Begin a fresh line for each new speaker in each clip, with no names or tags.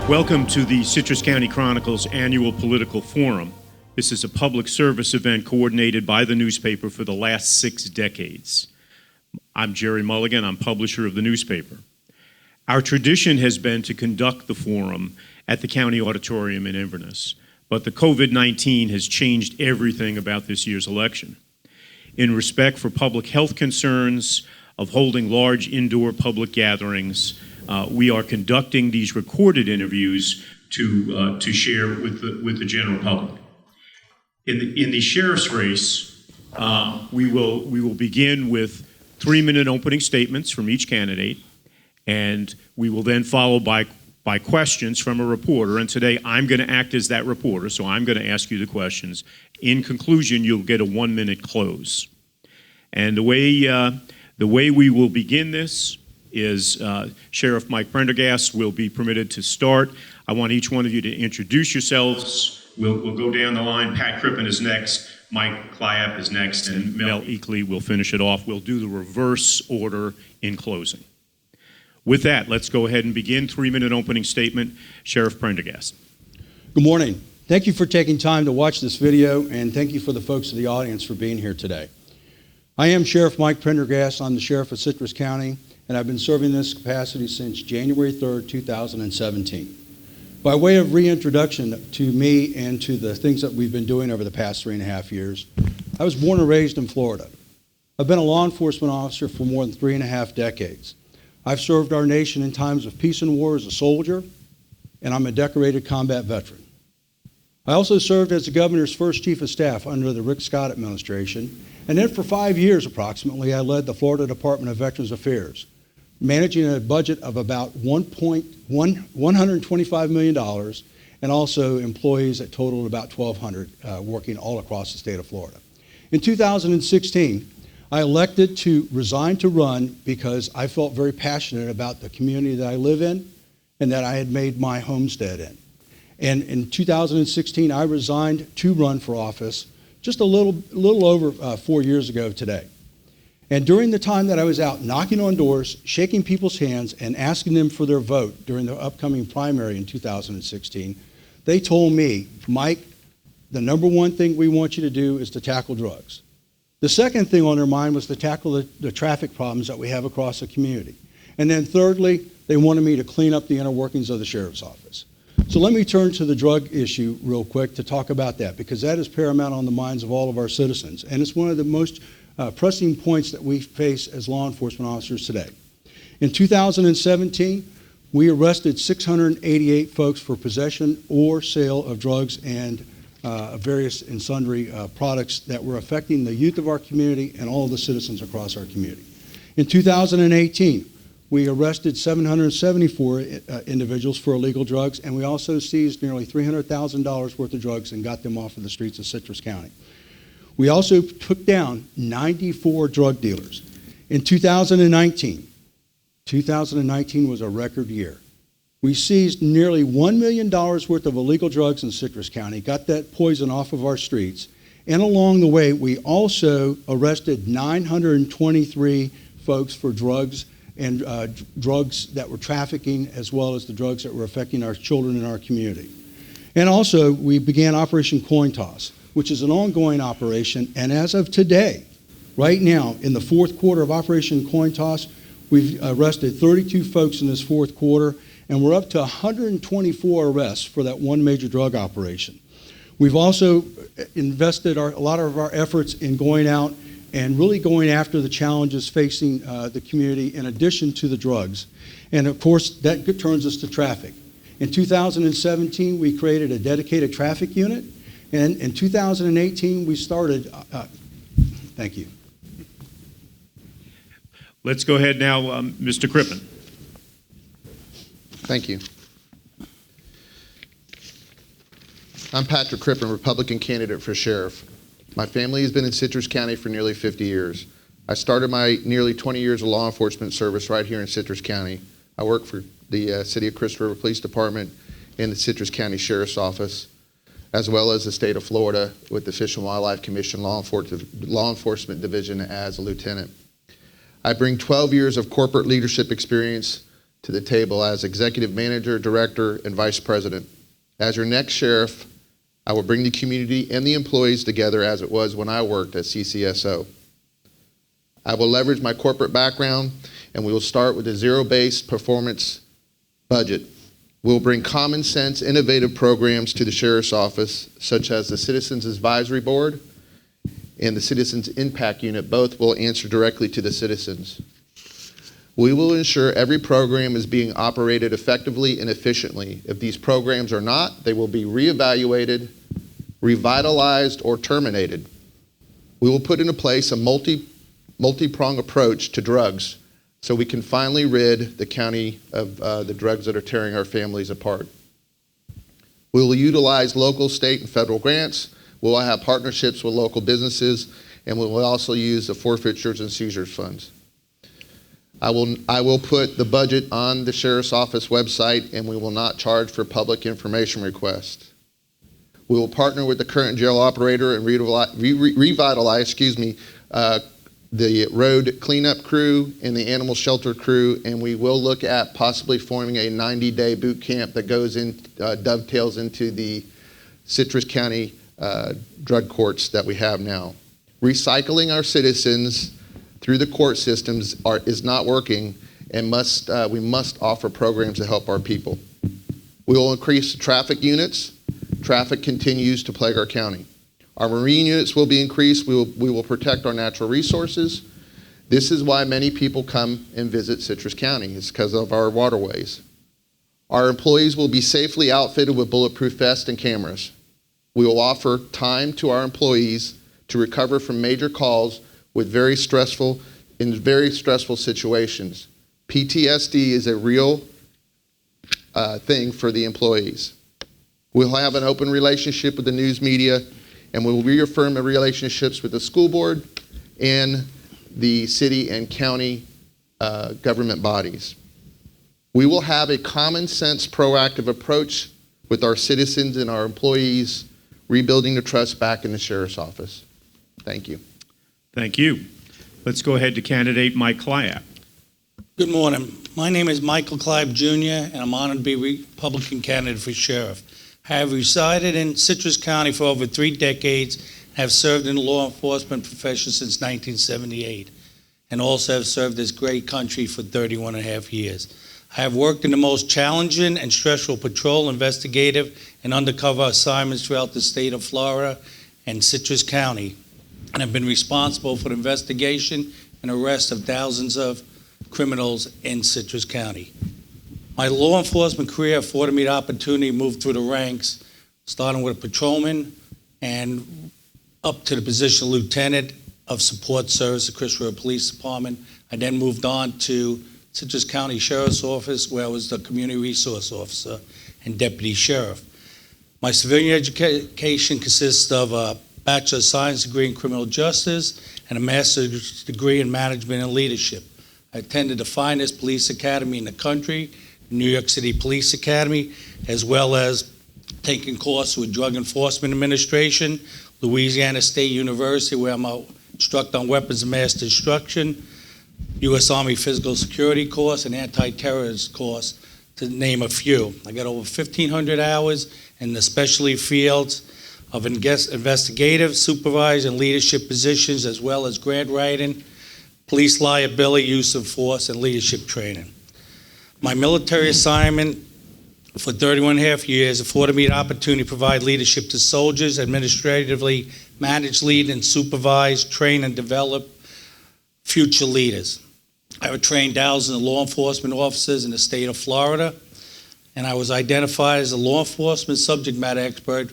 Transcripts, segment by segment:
Welcome to the Citrus County Chronicle's annual political forum. This is a public service event coordinated by the newspaper for the last 6 decades. I'm Jerry Mulligan, I'm publisher of the newspaper. Our tradition has been to conduct the forum at the County Auditorium in Inverness, but the COVID-19 has changed everything about this year's election. In respect for public health concerns of holding large indoor public gatherings, we are conducting these recorded interviews to share with the general public. In the sheriff's race, we will begin with 3-minute opening statements from each candidate, and we will then follow by questions from a reporter. And today I'm going to act as that reporter, so I'm going to ask you the questions. In conclusion, you'll get a 1-minute close. And the way we will begin this is Sheriff Mike Prendergast will be permitted to start. I want each one of you to introduce yourselves. We'll go down the line. Pat Crippen is next, Mike Clyap is next, and Mel Eke Lee will finish it off. We'll do the reverse order in closing. With that, let's go ahead and begin. 3-minute opening statement. Sheriff Prendergast.
Good morning. Thank you for taking time to watch this video, and thank you for the folks in the audience for being here today. I am Sheriff Mike Prendergast. I'm the Sheriff of Citrus County, and I've been serving this capacity since January 3rd, 2017. By way of reintroduction to me and to the things that we've been doing over the past 3.5 years, I was born and raised in Florida. I've been a law enforcement officer for more than 3.5 decades. I've served our nation in times of peace and war as a soldier, and I'm a decorated combat veteran. I also served as the governor's first chief of staff under the Rick Scott administration, and then for 5 years approximately, I led the Florida Department of Veterans Affairs, managing a budget of about $125 million, and also employees that totaled about 1,200 working all across the state of Florida. In 2016, I elected to resign to run because I felt very passionate about the community that I live in and that I had made my homestead in. And in 2016, I resigned to run for office just a little over 4 years ago today. And during the time that I was out knocking on doors, shaking people's hands, and asking them for their vote during the upcoming primary in 2016, they told me, Mike, the number one thing we want you to do is to tackle drugs. The second thing on their mind was to tackle the traffic problems that we have across the community. And then thirdly, they wanted me to clean up the inner workings of the sheriff's office. So let me turn to the drug issue real quick to talk about that, because that is paramount on the minds of all of our citizens. And it's one of the most pressing points that we face as law enforcement officers today. In 2017, we arrested 688 folks for possession or sale of drugs and various and sundry products that were affecting the youth of our community and all of the citizens across our community. In 2018, we arrested 774 individuals for illegal drugs, and we also seized nearly $300,000 worth of drugs and got them off of the streets of Citrus County. We also took down 94 drug dealers. In 2019 was a record year. We seized nearly $1 million worth of illegal drugs in Citrus County, got that poison off of our streets, and along the way, we also arrested 923 folks for drugs and drugs that were trafficking, as well as the drugs that were affecting our children in our community. And also, we began Operation Coin Toss, which is an ongoing operation, and as of today, right now, in the fourth quarter of Operation Coin Toss, we've arrested 32 folks in this fourth quarter, and we're up to 124 arrests for that one major drug operation. We've also invested a lot of our efforts in going out and really going after the challenges facing the community in addition to the drugs. And of course, that turns us to traffic. In 2017, we created a dedicated traffic unit, and in 2018, we started, thank you.
Let's go ahead now, Mr. Crippen.
Thank you. I'm Patrick Crippen, Republican candidate for sheriff. My family has been in Citrus County for nearly 50 years. I started my nearly 20 years of law enforcement service right here in Citrus County. I work for the City of Crystal River Police Department and the Citrus County Sheriff's Office, as well as the state of Florida with the Fish and Wildlife Commission Law Enforcement Division as a lieutenant. I bring 12 years of corporate leadership experience to the table as executive manager, director, and vice president. As your next sheriff, I will bring the community and the employees together as it was when I worked at CCSO. I will leverage my corporate background, and we will start with a zero-based performance budget. We'll bring common sense, innovative programs to the Sheriff's Office, such as the Citizens Advisory Board and the Citizens Impact Unit. Both will answer directly to the citizens. We will ensure every program is being operated effectively and efficiently. If these programs are not, they will be reevaluated, revitalized, or terminated. We will put into place a multi-pronged approach to drugs so we can finally rid the county of the drugs that are tearing our families apart. We will utilize local, state, and federal grants. We will have partnerships with local businesses, and we will also use the forfeitures and seizures funds. I will put the budget on the Sheriff's Office website, and we will not charge for public information requests. We will partner with the current jail operator and revitalize the road cleanup crew and the animal shelter crew, and we will look at possibly forming a 90-day boot camp that dovetails into the Citrus County drug courts that we have now. Recycling our citizens through the court systems is not working, and we must offer programs to help our people. We will increase traffic units. Traffic continues to plague our county. Our marine units will be increased. We will protect our natural resources. This is why many people come and visit Citrus County. It's because of our waterways. Our employees will be safely outfitted with bulletproof vests and cameras. We will offer time to our employees to recover from major calls in very stressful situations. PTSD is a real thing for the employees. We'll have an open relationship with the news media, and we'll reaffirm the relationships with the school board and the city and county government bodies. We will have a common sense, proactive approach with our citizens and our employees, rebuilding the trust back in the Sheriff's Office. Thank you.
Thank you. Let's go ahead to candidate Mike Clyap.
Good morning. My name is Michael Clive Jr., and I'm honored to be Republican candidate for sheriff. I have resided in Citrus County for over 3 decades and have served in the law enforcement profession since 1978, and also have served this great country for 31 and a half years. I have worked in the most challenging and stressful patrol, investigative, and undercover assignments throughout the state of Florida and Citrus County, and have been responsible for the investigation and arrest of thousands of criminals in Citrus County. My law enforcement career afforded me the opportunity to move through the ranks, starting with a patrolman and up to the position of lieutenant of support service at Crystal Automotive Police Department. I then moved on to Citrus County Sheriff's Office, where I was the community resource officer and deputy sheriff. My civilian education consists of a Bachelor of Science degree in criminal justice and a master's degree in management and leadership. I attended the finest police academy in the country, New York City Police Academy, as well as taking courses with Drug Enforcement Administration, Louisiana State University, where I'm an instructor on weapons of mass destruction, U.S. Army Physical Security course, and anti-terrorist course, to name a few. I got over 1,500 hours in the specialty fields of investigative, supervisor, and leadership positions, as well as grant writing, police liability, use of force, and leadership training. My military assignment for 31 and a half years afforded me the opportunity to provide leadership to soldiers, administratively manage, lead, and supervise, train, and develop future leaders. I have trained thousands of law enforcement officers in the state of Florida, and I was identified as a law enforcement subject matter expert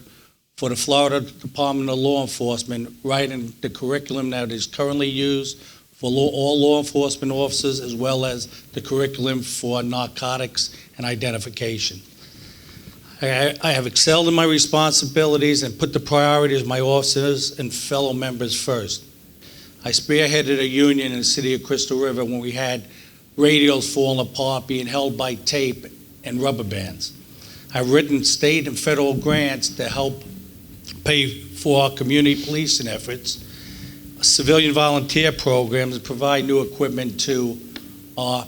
for the Florida Department of Law Enforcement, writing the curriculum that is currently used for all law enforcement officers, as well as the curriculum for narcotics and identification. I have excelled in my responsibilities and put the priorities of my officers and fellow members first. I spearheaded a union in the city of Crystal River when we had radios falling apart, being held by tape and rubber bands. I've written state and federal grants to help pay for our community policing efforts, civilian volunteer programs, and provide new equipment to our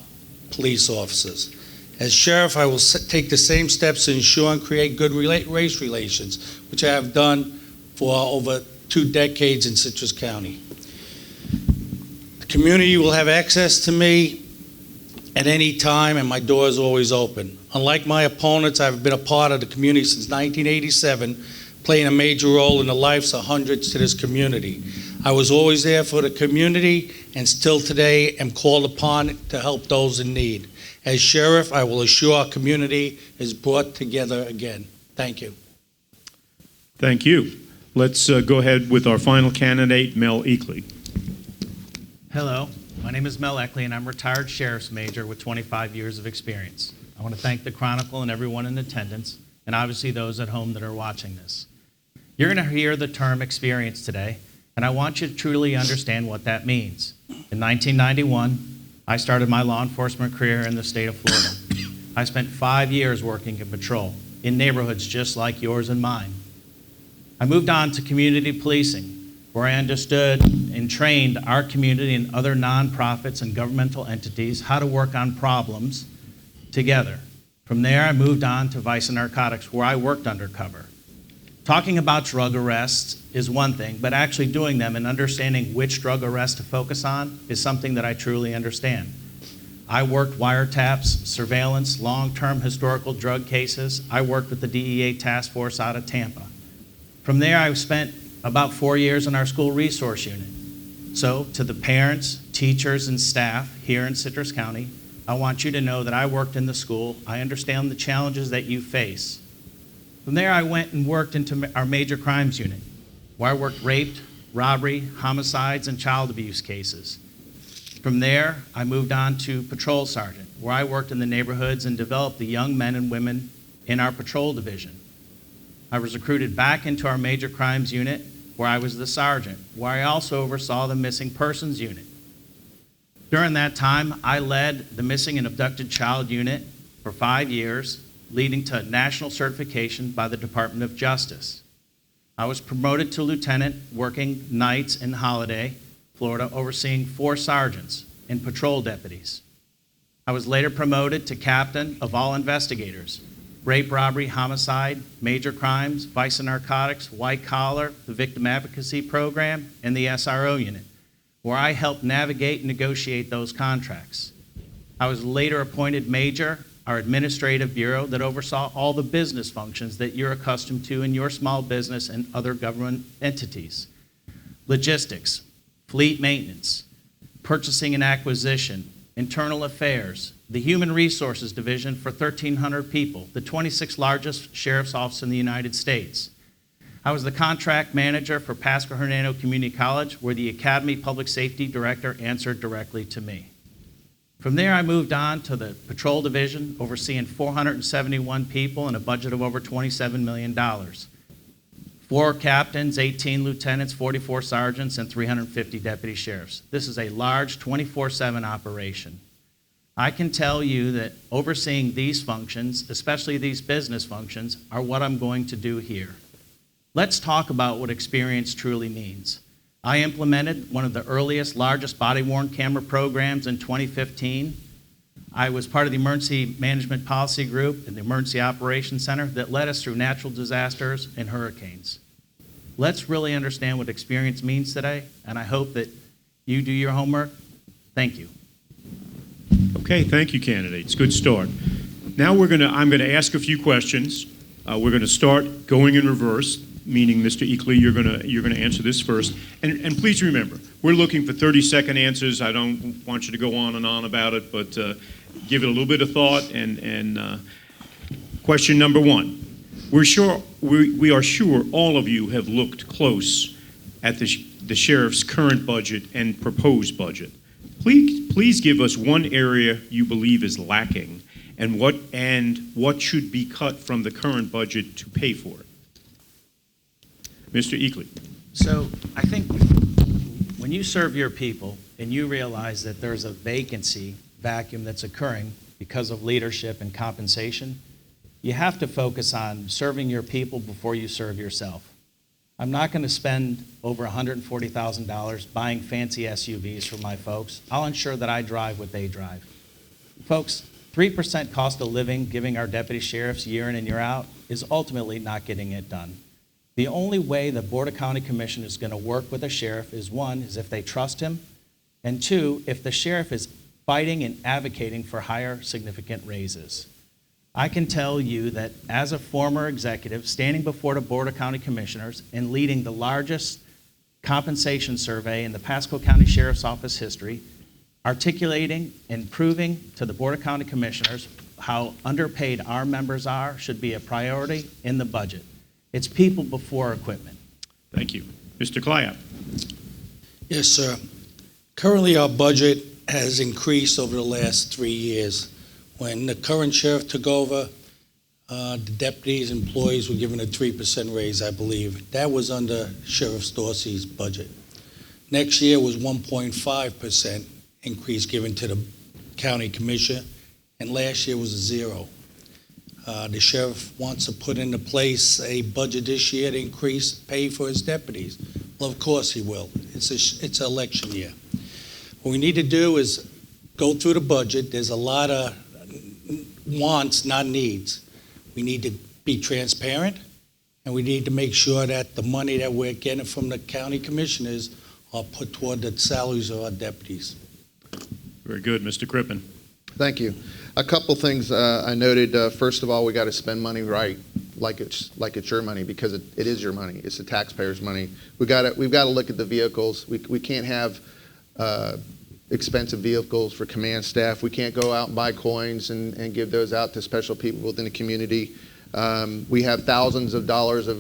police officers. As sheriff, I will take the same steps to ensure and create good race relations, which I have done for over 2 decades in Citrus County. The community will have access to me at any time, and my door is always open. Unlike my opponents, I've been a part of the community since 1987, playing a major role in the lives of hundreds to this community. I was always there for the community, and still today am called upon to help those in need. As sheriff, I will assure our community is brought together again. Thank you.
Thank you. Let's go ahead with our final candidate, Mel Eke Lee.
Hello, my name is Mel Eke Lee, and I'm a retired sheriff's major with 25 years of experience. I want to thank the Chronicle and everyone in attendance, and obviously those at home that are watching this. You're going to hear the term experience today, and I want you to truly understand what that means. In 1991, I started my law enforcement career in the state of Florida. I spent 5 years working in patrol in neighborhoods just like yours and mine. I moved on to community policing, where I understood and trained our community and other nonprofits and governmental entities how to work on problems together. From there, I moved on to vice and narcotics, where I worked undercover. Talking about drug arrests is one thing, but actually doing them and understanding which drug arrest to focus on is something that I truly understand. I worked wiretaps, surveillance, long-term historical drug cases. I worked with the DEA task force out of Tampa. From there, I spent about 4 years in our school resource unit. So to the parents, teachers, and staff here in Citrus County, I want you to know that I worked in the school. I understand the challenges that you face. From there, I went and worked into our major crimes unit, where I worked raped, robbery, homicides, and child abuse cases. From there, I moved on to patrol sergeant, where I worked in the neighborhoods and developed the young men and women in our patrol division. I was recruited back into our major crimes unit, where I was the sergeant, where I also oversaw the missing persons unit. During that time, I led the missing and abducted child unit for 5 years, leading to national certification by the Department of Justice. I was promoted to lieutenant, working nights and holiday, Florida, overseeing 4 sergeants and patrol deputies. I was later promoted to captain of all investigators, rape, robbery, homicide, major crimes, vice and narcotics, white collar, the victim advocacy program, and the SRO unit, where I helped navigate and negotiate those contracts. I was later appointed major, our administrative bureau that oversaw all the business functions that you're accustomed to in your small business and other government entities. Logistics, fleet maintenance, purchasing and acquisition, internal affairs, the human resources division for 1,300 people, the 26th largest sheriff's office in the United States. I was the contract manager for Pasco Hernando Community College, where the Academy Public Safety Director answered directly to me. From there, I moved on to the patrol division, overseeing 471 people and a budget of over $27 million. 4 captains, 18 lieutenants, 44 sergeants, and 350 deputy sheriffs. This is a large 24/7 operation. I can tell you that overseeing these functions, especially these business functions, are what I'm going to do here. Let's talk about what experience truly means. I implemented one of the earliest, largest body-worn camera programs in 2015. I was part of the Emergency Management Policy Group and the Emergency Operations Center that led us through natural disasters and hurricanes. Let's really understand what experience means today, and I hope that you do your homework. Thank you.
Okay, thank you, candidates. Good start. Now I'm going to ask a few questions. We're going to start going in reverse, meaning Mr. Eke Lee, you're going to answer this first. And please remember, we're looking for 30-second answers. I don't want you to go on and on about it, but give it a little bit of thought. And question number 1. We are sure all of you have looked close at the sheriff's current budget and proposed budget. Please give us one area you believe is lacking and what should be cut from the current budget to pay for it. Mr. Eke Lee.
So I think when you serve your people and you realize that there's a vacuum that's occurring because of leadership and compensation, you have to focus on serving your people before you serve yourself. I'm not going to spend over $140,000 buying fancy SUVs for my folks. I'll ensure that I drive what they drive. Folks, 3% cost of living, giving our deputy sheriffs year in and year out, is ultimately not getting it done. The only way the Board of County Commission is going to work with a sheriff is, one, is if they trust him, and two, if the sheriff is fighting and advocating for higher significant raises. I can tell you that as a former executive, standing before the Board of County Commissioners and leading the largest compensation survey in the Pasco County Sheriff's Office history, articulating and proving to the Board of County Commissioners how underpaid our members are should be a priority in the budget. It's people before equipment.
Thank you. Mr. Clapp.
Yes, sir. Currently, our budget has increased over the last 3 years. When the current sheriff took over, the deputies, employees were given a 3% raise, I believe. That was under Sheriff Dorsey's budget. Next year was 1.5% increase given to the county commission, and last year was a 0. The sheriff wants to put into place a budget this year to increase pay for his deputies. Well, of course he will. It's an election year. What we need to do is go through the budget. There's a lot of wants, not needs. We need to be transparent, and we need to make sure that the money that we're getting from the county commissioners are put toward the salaries of our deputies.
Very good. Mr. Crippen.
Thank you. A couple things I noted. First of all, we got to spend money right, like it's your money, because it is your money. It's the taxpayers' money. We've got to look at the vehicles. We can't have expensive vehicles for command staff. We can't go out and buy coins and give those out to special people within the community. We have thousands of dollars of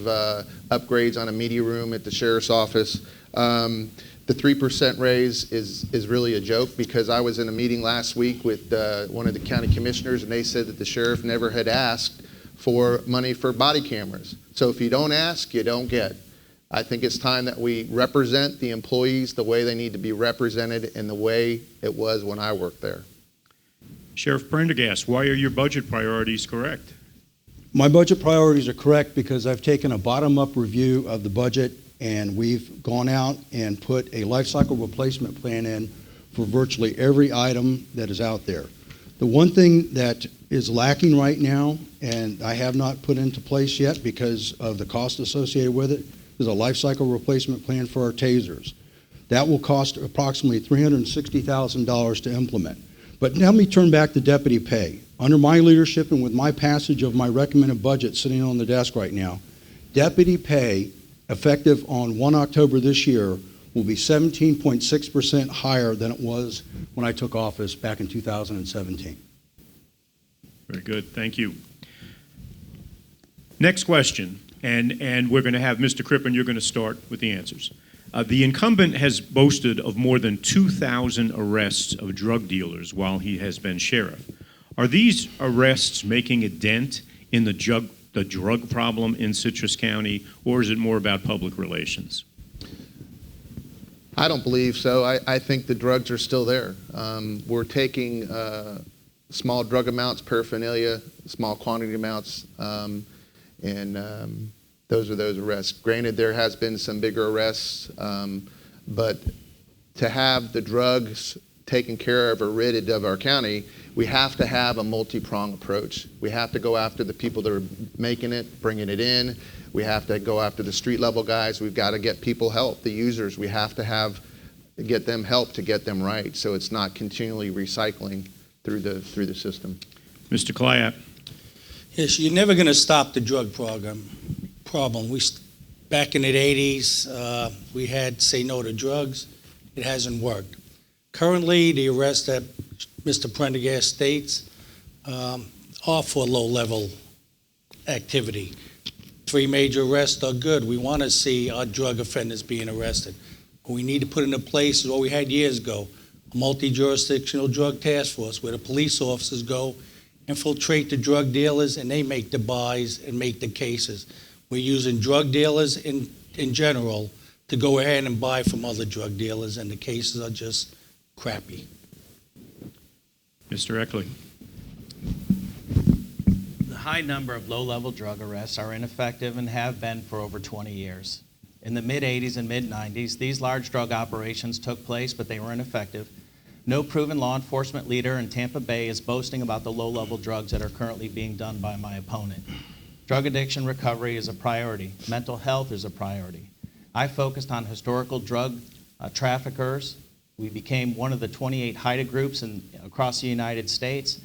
upgrades on a media room at the sheriff's office. The 3% raise is really a joke, because I was in a meeting last week with one of the county commissioners, and they said that the sheriff never had asked for money for body cameras. So if you don't ask, you don't get. I think it's time that we represent the employees the way they need to be represented and the way it was when I worked there.
Sheriff Prendergast, why are your budget priorities correct?
My budget priorities are correct because I've taken a bottom-up review of the budget, and we've gone out and put a life cycle replacement plan in for virtually every item that is out there. The one thing that is lacking right now, and I have not put into place yet because of the cost associated with it, is a life cycle replacement plan for our tasers. That will cost approximately $360,000 to implement. But let me turn back to deputy pay. Under my leadership and with my passage of my recommended budget sitting on the desk right now, deputy pay effective on 1 October this year will be 17.6% higher than it was when I took office back in 2017.
Very good. Thank you. Next question, and we're going to have Mr. Crippen, you're going to start with the answers. The incumbent has boasted of more than 2,000 arrests of drug dealers while he has been sheriff. Are these arrests making a dent in the drug problem in Citrus County, or is it more about public relations?
I don't believe so. I think the drugs are still there. We're taking small drug amounts, paraphernalia, small quantity amounts, and those are those arrests. Granted, there has been some bigger arrests, but to have the drugs taken care of or ridded of our county, we have to have a multi-pronged approach. We have to go after the people that are making it, bringing it in. We have to go after the street level guys. We've got to get people help, the users. We have to get them help to get them right, so it's not continually recycling through the system.
Mr. Clapp.
Yes, you're never going to stop the drug problem. Back in the 80s, we had Say No to Drugs. It hasn't worked. Currently, the arrests that Mr. Prendergast states are for low-level activity. 3 major arrests are good. We want to see our drug offenders being arrested. What we need to put into place is what we had years ago, a multi-jurisdictional drug task force where the police officers go, infiltrate the drug dealers, and they make the buys and make the cases. We're using drug dealers in general to go ahead and buy from other drug dealers, and the cases are just crappy.
Mr. Eke Lee.
The high number of low-level drug arrests are ineffective and have been for over 20 years. In the mid-'80s and mid-'90s, these large drug operations took place, but they were ineffective. No proven law enforcement leader in Tampa Bay is boasting about the low-level drugs that are currently being done by my opponent. Drug addiction recovery is a priority. Mental health is a priority. I focused on historical drug traffickers. We became one of the 28 HIDTA groups across the United States.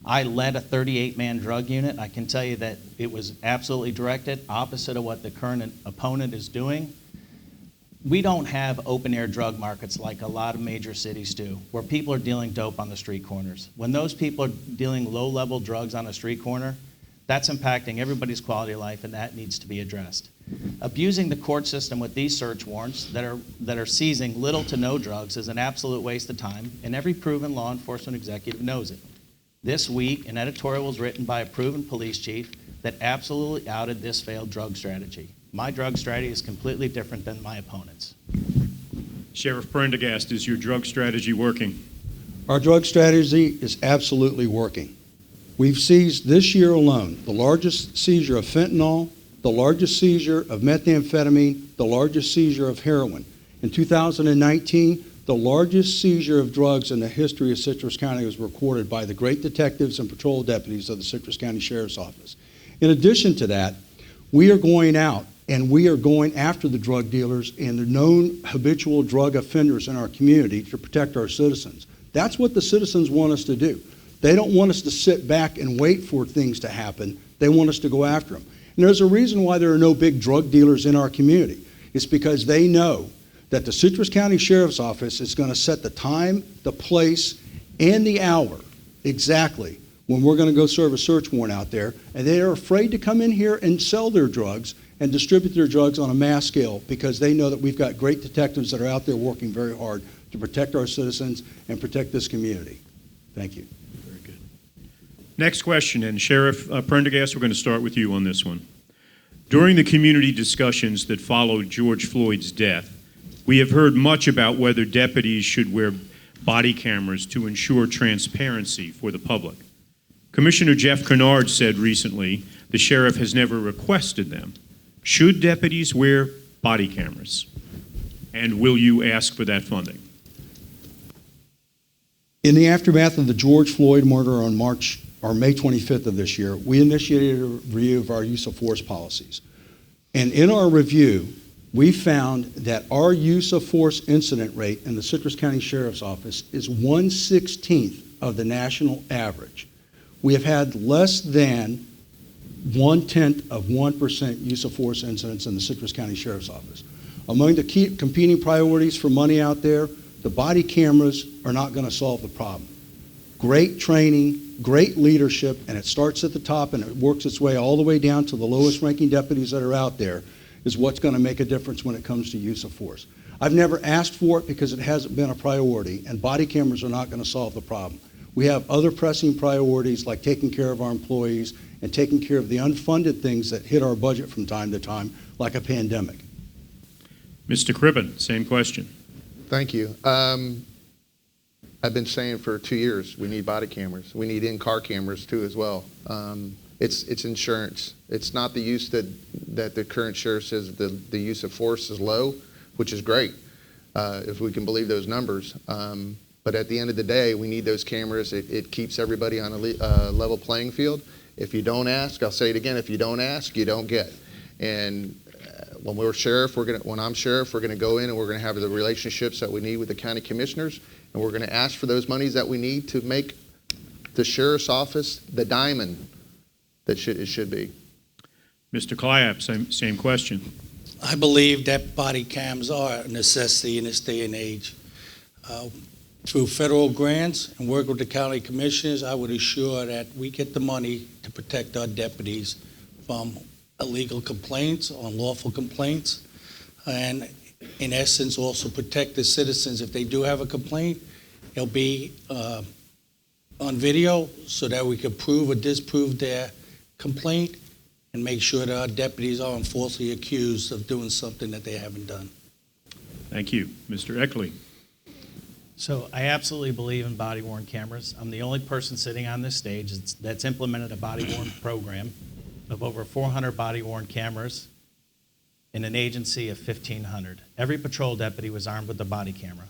I led a 38-man drug unit. I can tell you that it was absolutely directed opposite of what the current opponent is doing. We don't have open-air drug markets like a lot of major cities do, where people are dealing dope on the street corners. When those people are dealing low-level drugs on a street corner, that's impacting everybody's quality of life, and that needs to be addressed. Abusing the court system with these search warrants that are seizing little to no drugs is an absolute waste of time, and every proven law enforcement executive knows it. This week, an editorial was written by a proven police chief that absolutely outed this failed drug strategy. My drug strategy is completely different than my opponent's.
Sheriff Prendergast, is your drug strategy working?
Our drug strategy is absolutely working. We've seized this year alone the largest seizure of fentanyl, the largest seizure of methamphetamine, the largest seizure of heroin. In 2019, the largest seizure of drugs in the history of Citrus County was recorded by the great detectives and patrol deputies of the Citrus County Sheriff's Office. In addition to that, we are going out and we are going after the drug dealers and the known habitual drug offenders in our community to protect our citizens. That's what the citizens want us to do. They don't want us to sit back and wait for things to happen. They want us to go after them. And there's a reason why there are no big drug dealers in our community. It's because they know that the Citrus County Sheriff's Office is going to set the time, the place, and the hour exactly when we're going to go serve a search warrant out there, and they are afraid to come in here and sell their drugs and distribute their drugs on a mass scale because they know that we've got great detectives that are out there working very hard to protect our citizens and protect this community. Thank you.
Very good. Next question, and Sheriff Prendergast, we're going to start with you on this one. During the community discussions that followed George Floyd's death, we have heard much about whether deputies should wear body cameras to ensure transparency for the public. Commissioner Jeff Kennard said recently the sheriff has never requested them. Should deputies wear body cameras? And will you ask for that funding?
In the aftermath of the George Floyd murder on May 25th of this year, we initiated a review of our use of force policies. And in our review, we found that our use of force incident rate in the Citrus County Sheriff's Office is 1/16 of the national average. We have had less than 0.1% use of force incidents in the Citrus County Sheriff's Office. Among the key competing priorities for money out there, the body cameras are not going to solve the problem. Great training, great leadership, and it starts at the top and it works its way all the way down to the lowest ranking deputies that are out there is what's going to make a difference when it comes to use of force. I've never asked for it because it hasn't been a priority, and body cameras are not going to solve the problem. We have other pressing priorities like taking care of our employees and taking care of the unfunded things that hit our budget from time to time, like a pandemic.
Mr. Crippen, same question.
Thank you. I've been saying for 2 years, we need body cameras. We need in-car cameras too as well. It's insurance. It's not the use that the current sheriff says the use of force is low, which is great, if we can believe those numbers. But at the end of the day, we need those cameras. It keeps everybody on a level playing field. If you don't ask, I'll say it again, if you don't ask, you don't get. And when I'm sheriff, we're gonna go in and we're gonna have the relationships that we need with the county commissioners, and we're gonna ask for those monies that we need to make the sheriff's office the diamond that it should be.
Mr. Clyap, same question.
I believe that body cams are a necessity in this day and age. Through federal grants and work with the county commissioners, I would assure that we get the money to protect our deputies from illegal complaints, unlawful complaints, and in essence also protect the citizens. If they do have a complaint, it'll be on video so that we can prove or disprove their complaint and make sure that our deputies aren't falsely accused of doing something that they haven't done.
Thank you. Mr. Eke Lee.
So I absolutely believe in body-worn cameras. I'm the only person sitting on this stage that's implemented a body-worn program of over 400 body-worn cameras in an agency of 1,500. Every patrol deputy was armed with a body camera.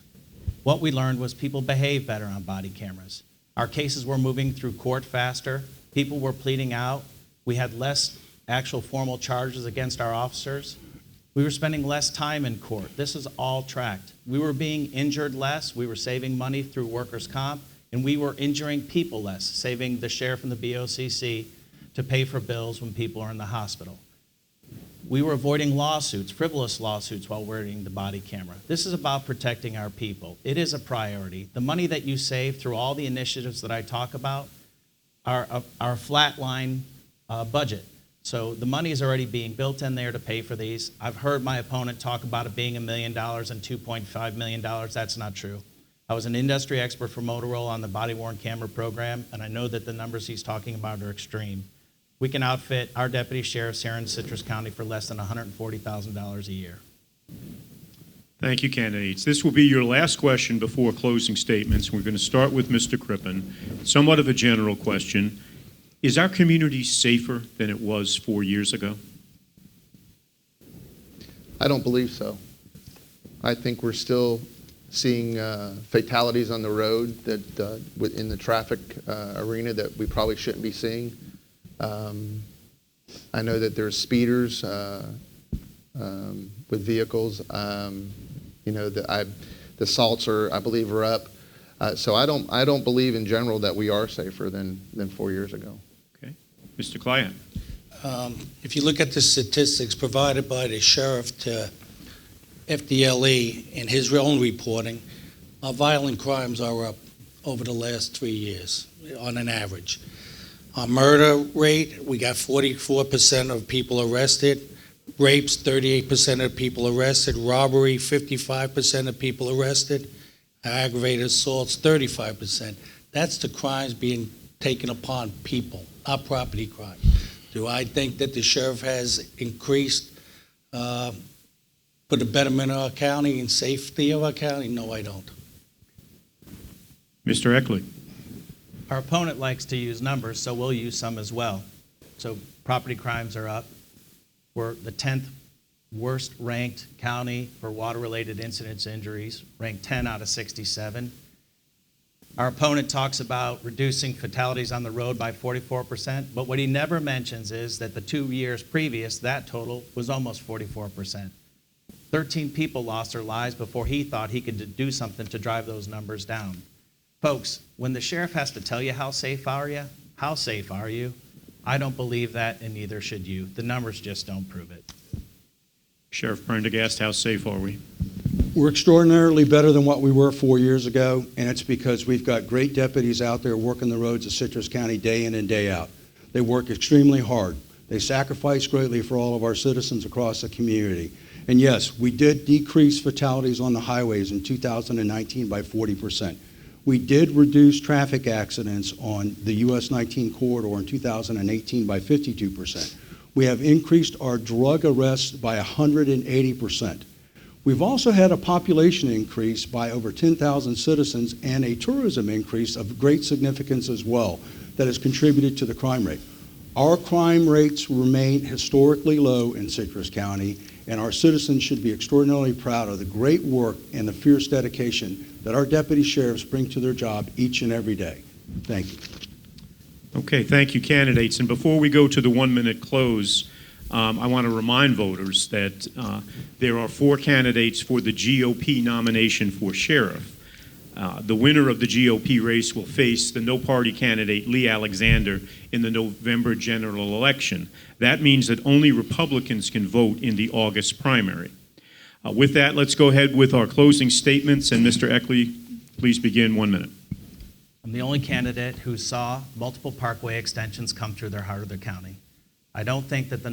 What we learned was people behave better on body cameras. Our cases were moving through court faster. People were pleading out. We had less actual formal charges against our officers. We were spending less time in court. This is all tracked. We were being injured less. We were saving money through workers' comp, and we were injuring people less, saving the sheriff and the BOCC to pay for bills when people are in the hospital. We were avoiding lawsuits, frivolous lawsuits, while wearing the body camera. This is about protecting our people. It is a priority. The money that you save through all the initiatives that I talk about are a flatline budget. So the money is already being built in there to pay for these. I've heard my opponent talk about it being $1 million and $2.5 million. That's not true. I was an industry expert for Motorola on the body-worn camera program, and I know that the numbers he's talking about are extreme. We can outfit our deputy sheriffs here in Citrus County for less than $140,000 a year.
Thank you, candidates. This will be your last question before closing statements. We're going to start with Mr. Crippen. Somewhat of a general question. Is our community safer than it was 4 years ago?
I don't believe so. I think we're still seeing fatalities on the road that in the traffic arena that we probably shouldn't be seeing. I know that there's speeders with vehicles. The assaults I believe are up. So I don't believe in general that we are safer than 4 years ago.
Okay, Mr. Client.
If you look at the statistics provided by the sheriff to FDLE in his own reporting, our violent crimes are up over the last 3 years on an average. Our murder rate, we got 44% of people arrested. Rapes, 38% of people arrested. Robbery, 55% of people arrested. Aggravated assaults, 35%. That's the crimes being taken upon people, not property crime. Do I think that the sheriff has increased for the betterment of our county and safety of our county? No, I don't.
Mr. Eke Lee.
Our opponent likes to use numbers, so we'll use some as well. So property crimes are up. We're the 10th worst ranked county for water-related incidents injuries, ranked 10 out of 67. Our opponent talks about reducing fatalities on the road by 44%, but what he never mentions is that the 2 years previous, that total was almost 44%. 13 people lost their lives before he thought he could do something to drive those numbers down. Folks, when the sheriff has to tell you how safe are you, I don't believe that, and neither should you. The numbers just don't prove it.
Sheriff Prendergast, how safe are we?
We're extraordinarily better than what we were 4 years ago, and it's because we've got great deputies out there working the roads of Citrus County day in and day out. They work extremely hard. They sacrifice greatly for all of our citizens across the community. And yes, we did decrease fatalities on the highways in 2019 by 40%. We did reduce traffic accidents on the US 19 corridor in 2018 by 52%. We have increased our drug arrests by 180%. We've also had a population increase by over 10,000 citizens and a tourism increase of great significance as well that has contributed to the crime rate. Our crime rates remain historically low in Citrus County, and our citizens should be extraordinarily proud of the great work and the fierce dedication that our deputy sheriffs bring to their job each and every day. Thank you.
Okay, thank you, candidates. And before we go to the 1-minute close, I want to remind voters that there are 4 candidates for the GOP nomination for sheriff. The winner of the GOP race will face the no-party candidate Lee Alexander in the November general election. That means that only Republicans can vote in the August primary. With that, let's go ahead with our closing statements. And Mr. Eke Lee, please begin. 1 minute.
I'm the only candidate who saw multiple parkway extensions come through their heart of their county. I don't agree with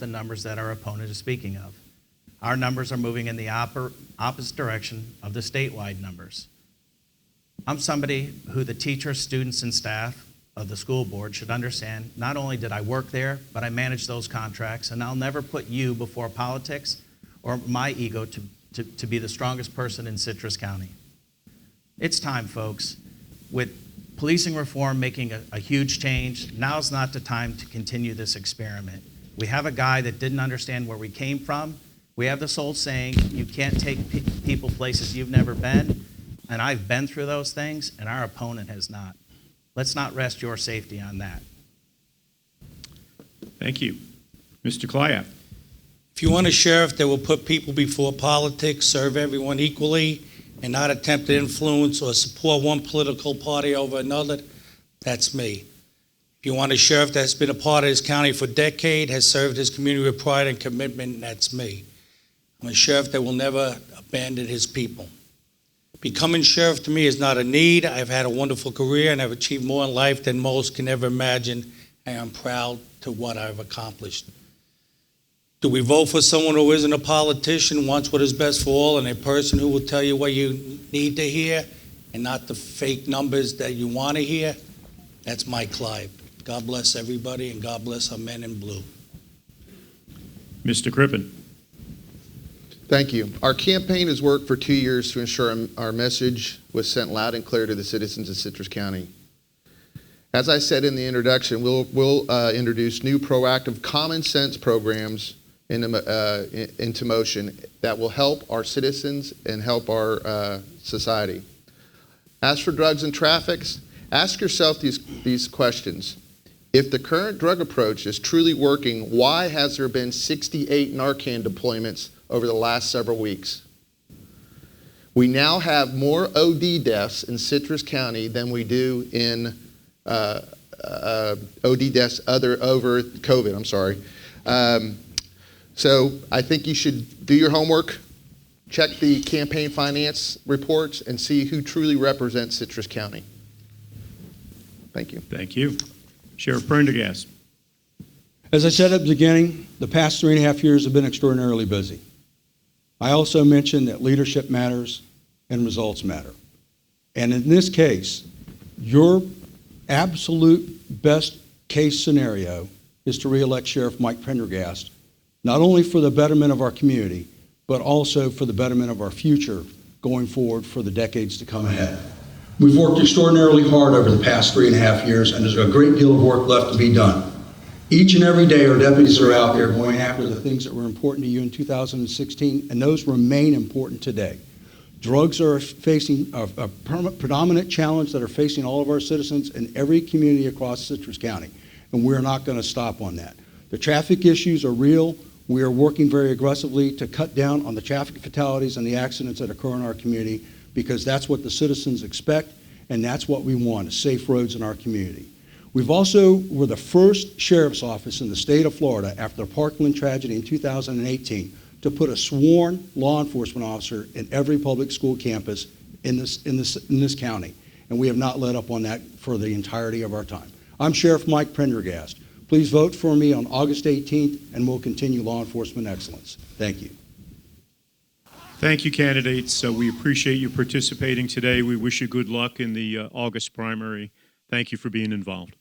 the numbers that our opponent is speaking of. Our numbers are moving in the opposite direction of the statewide numbers. I'm somebody who the teachers, students, and staff of the school board should understand. Not only did I work there, but I managed those contracts, and I'll never put you before politics or my ego to be the strongest person in Citrus County. It's time, folks. With policing reform making a huge change, now's not the time to continue this experiment. We have a guy that didn't understand where we came from, We have this old saying, you can't take people places you've never been, and I've been through those things, and our opponent has not. Let's not rest your safety on that.
Thank you. Mr. Clyap.
If you want a sheriff that will put people before politics, serve everyone equally, and not attempt to influence or support one political party over another, that's me. If you want a sheriff that's been a part of his county for decades, has served his community with pride and commitment, that's me. I'm a sheriff that will never abandon his people. Becoming sheriff to me is not a need. I've had a wonderful career and I've achieved more in life than most can ever imagine, and I'm proud to what I've accomplished. Do we vote for someone who isn't a politician, wants what is best for all, and a person who will tell you what you need to hear and not the fake numbers that you want to hear? That's Mike Clive. God bless everybody, and God bless our men in blue.
Mr. Crippen.
Thank you. Our campaign has worked for 2 years to ensure our message was sent loud and clear to the citizens of Citrus County. As I said in the introduction, we'll introduce new proactive common sense programs into motion that will help our citizens and help our society. As for drugs and traffics, ask yourself these questions. If the current drug approach is truly working, why has there been 68 Narcan deployments over the last several weeks? We now have more OD deaths in Citrus County than we do in OD deaths over COVID, I'm sorry. So I think you should do your homework, check the campaign finance reports, and see who truly represents Citrus County. Thank you.
Thank you. Sheriff Prendergast.
As I said at the beginning, the past 3.5 years have been extraordinarily busy. I also mentioned that leadership matters and results matter. And in this case, your absolute best case scenario is to re-elect Sheriff Mike Prendergast, not only for the betterment of our community, but also for the betterment of our future going forward for the decades to come ahead. We've worked extraordinarily hard over the past 3.5 years, and there's a great deal of work left to be done. Each and every day, our deputies are out there going after the things that were important to you in 2016, and those remain important today. Drugs are facing a predominant challenge that are facing all of our citizens in every community across Citrus County, and we're not going to stop on that. The traffic issues are real. We are working very aggressively to cut down on the traffic fatalities and the accidents that occur in our community, because that's what the citizens expect, and that's what we want, is safe roads in our community. We're the first sheriff's office in the state of Florida after the Parkland tragedy in 2018 to put a sworn law enforcement officer in every public school campus in this county, and we have not let up on that for the entirety of our time. I'm Sheriff Mike Prendergast. Please vote for me on August 18th, and we'll continue law enforcement excellence. Thank you.
Thank you, candidates. We appreciate you participating today. We wish you good luck in the August primary. Thank you for being involved.